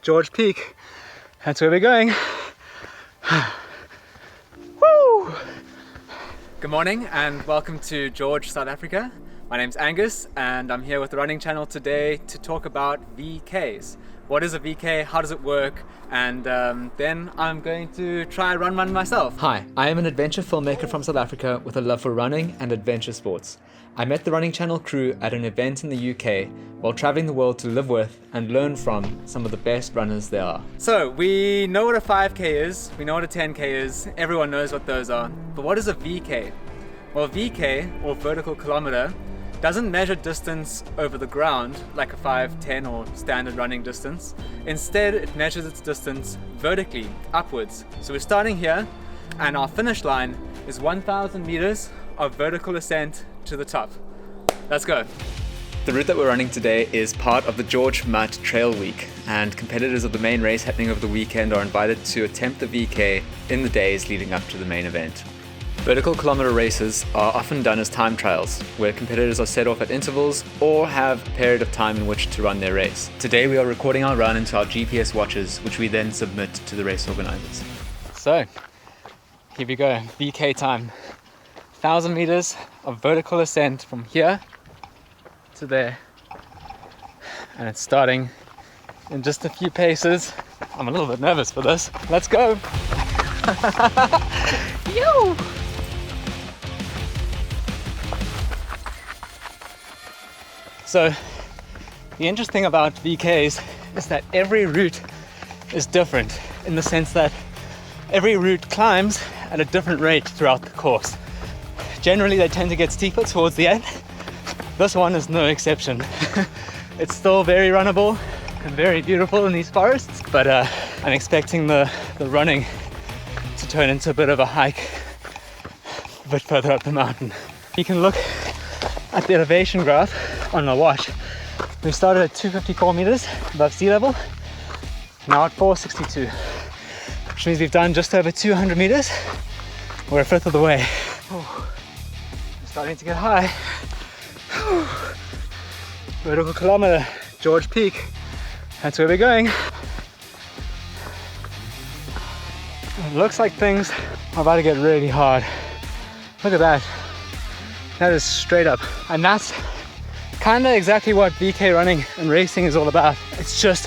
George Peak. That's where we're going. Woo! Good morning and welcome to George, South Africa. My name's Angus and I'm here with the running channel today to talk about VKs. What is a VK? How does it work? And then I'm going to try run one myself. Hi, I am an adventure filmmaker from South Africa with a love for running and adventure sports. I met the running channel crew at an event in the UK while traveling the world to live with and learn from some of the best runners there are. So we know what a 5K is, we know what a 10K is, everyone knows what those are. But what is a VK? Well, VK, or vertical kilometre, doesn't measure distance over the ground like a 5, 10 or standard running distance. Instead, it measures its distance vertically, upwards. So we're starting here and our finish line is 1,000 meters of vertical ascent to the top. Let's go. The route that we're running today is part of the George Mutt Trail Week, and competitors of the main race happening over the weekend are invited to attempt the VK in the days leading up to the main event. Vertical kilometre races are often done as time trials, where competitors are set off at intervals or have a period of time in which to run their race. Today we are recording our run into our GPS watches, which we then submit to the race organisers. So, here we go, VK time. 1,000 meters of vertical ascent from here to there. And it's starting in just a few paces. I'm a little bit nervous for this. Let's go! Yo! So, the interesting thing about VKs is that every route is different in the sense that every route climbs at a different rate throughout the course. Generally, they tend to get steeper towards the end. This one is no exception. It's still very runnable and very beautiful in these forests, but I'm expecting the running to turn into a bit of a hike a bit further up the mountain. You can look at the elevation graph on my watch. We started at 254 meters above sea level, now at 462, which means we've done just over 200 meters. We're a fifth of the way. Starting to get high. Vertical kilometre, George Peak. That's where we're going. It looks like things are about to get really hard. Look at that. That is straight up. And that's kind of exactly what VK running and racing is all about. It's just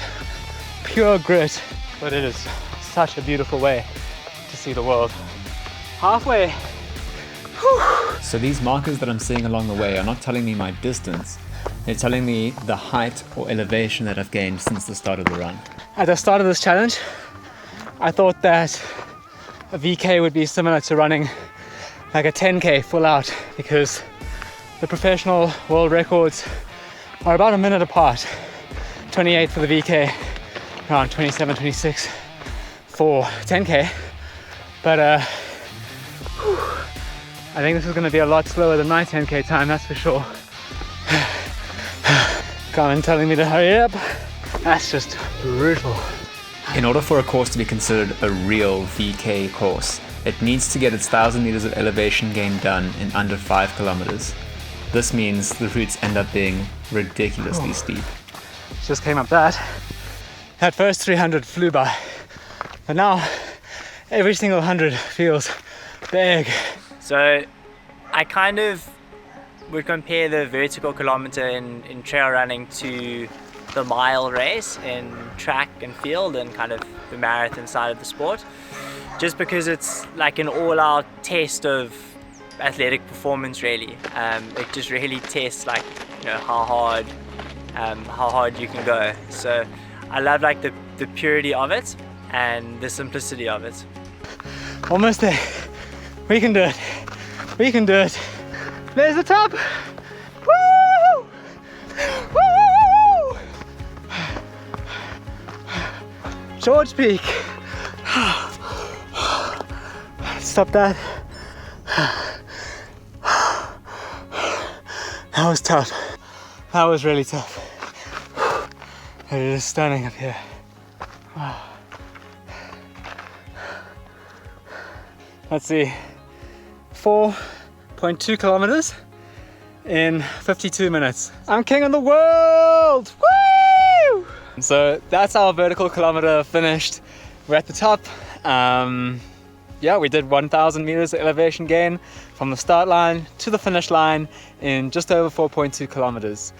pure grit, but it is such a beautiful way to see the world. Halfway. So these markers that I'm seeing along the way are not telling me my distance, they're telling me the height or elevation that I've gained since the start of the run. At the start of this challenge, I thought that a VK would be similar to running like a 10K full out, because the professional world records are about a minute apart. 28 for the VK, around 27, 26 for 10K. But I think this is going to be a lot slower than my 10K time, that's for sure. Carmen telling me to hurry up. That's just brutal. In order for a course to be considered a real VK course, it needs to get its 1,000 meters of elevation gain done in under 5 kilometers. This means the routes end up being ridiculously steep. Just came up that. That first 300 flew by. But now, every single 100 feels big. So I kind of would compare the vertical kilometre in trail running to the mile race in track and field and kind of the marathon side of the sport, just because it's like an all-out test of athletic performance really. It just really tests like, you know, how hard you can go. So I love like the purity of it and the simplicity of it. Almost there. We can do it. We can do it. There's the top. Woo! Woo! George Peak. Stop that. That was tough. That was really tough. It is stunning up here. Wow. Let's see. 4.2 kilometers in 52 minutes. I'm king of the world! Woo! So that's our vertical kilometer finished. We're at the top. Yeah, we did 1,000 meters elevation gain from the start line to the finish line in just over 4.2 kilometers.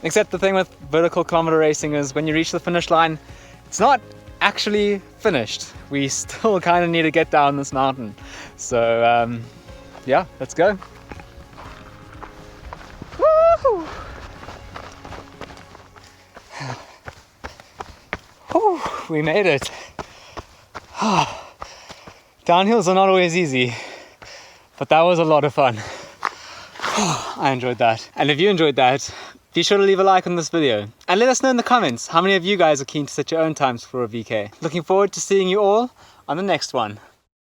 Except the thing with vertical kilometer racing is when you reach the finish line, it's not actually finished. We still kind of need to get down this mountain. So yeah, let's go. Woo! Whew, we made it. Downhills are not always easy, but that was a lot of fun. I enjoyed that. And if you enjoyed that, be sure to leave a like on this video. And let us know in the comments how many of you guys are keen to set your own times for a VK. Looking forward to seeing you all on the next one.